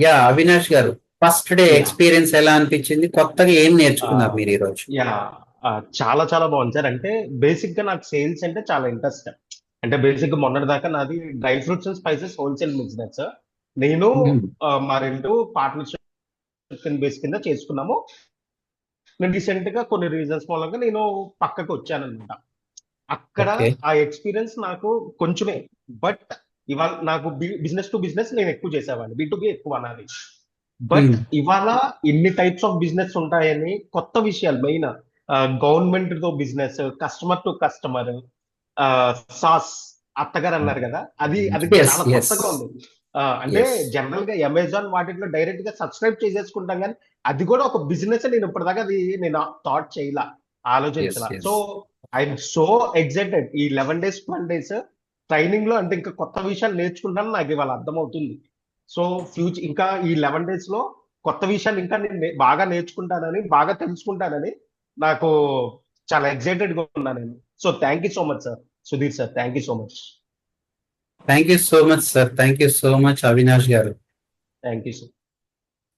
Yeah Avinash గారు, first day yeah experience ఎలా అనిపించింది? కొత్తగా ఏం ఆ, నేర్చుకున్నారు మీరు ఈ రోజు? యా చాలా చాలా బాగుంది సార్. అంటే బేసిక్ గా నాకు సేల్స్ అంటే చాలా ఇంట్రెస్ట్. అంటే బేసిక్ గా మొన్నటి దాకా నాది dry fruits and spices wholesale business. నేను మా రెండు పార్ట్నర్షిప్ బేస్ కింద చేసుకున్నాము. నేను రీసెంట్ గా కొన్ని రీజన్స్ మూలంగా నేను పక్కకు వచ్చానన్నమాట. అక్కడ ఓకే. ఆ ఎక్స్పీరియన్స్ నాకు కొంచెమే. బట్ ఇవాళ నాకు బిజినెస్ టు బిజినెస్ నేను ఎక్కువ చేసేవాడిని, బి ఎక్కువ అనాలి. బట్ ఇవాళ ఇన్ని టైప్స్ ఆఫ్ బిజినెస్ ఉంటాయని కొత్త విషయాలు మెయిన్ గవర్నమెంట్ తో business, customer to customer, sauce అత్తగారు అన్నారు కదా, అది అది ఎస్, చాలా ఎస్, కొత్తగా ఉంది. అంటే ఎస్, జనరల్ గా అమెజాన్ వాటిలో డైరెక్ట్ గా సబ్స్క్రైబ్ చేసేసుకుంటాం, కానీ అది కూడా ఒక బిజినెస్. నేను ఇప్పటిదాకా అది నేను థాట్ చేయలా, ఎస్, ఆలోచించలా. So yes. I'm so excited. ఈ 11 days 12 days ట్రైనింగ్ లో అంటే ఇంకా కొత్త విషయాలు నేర్చుకుంటాను, నాకు ఇవాళ అర్థమవుతుంది. సో ఫ్యూచర్ ఇంకా ఈ 11 days లో కొత్త విషయాలు ఇంకా నేను బాగా నేర్చుకుంటానని, బాగా తెలుసుకుంటానని నాకు చాలా ఎక్సైటెడ్ గా ఉన్నా నేను. So thank you so much sir, Sudheer sir, thank you so much. Thank you so much sir, thank you so much Avinash గారు. Thank you sir.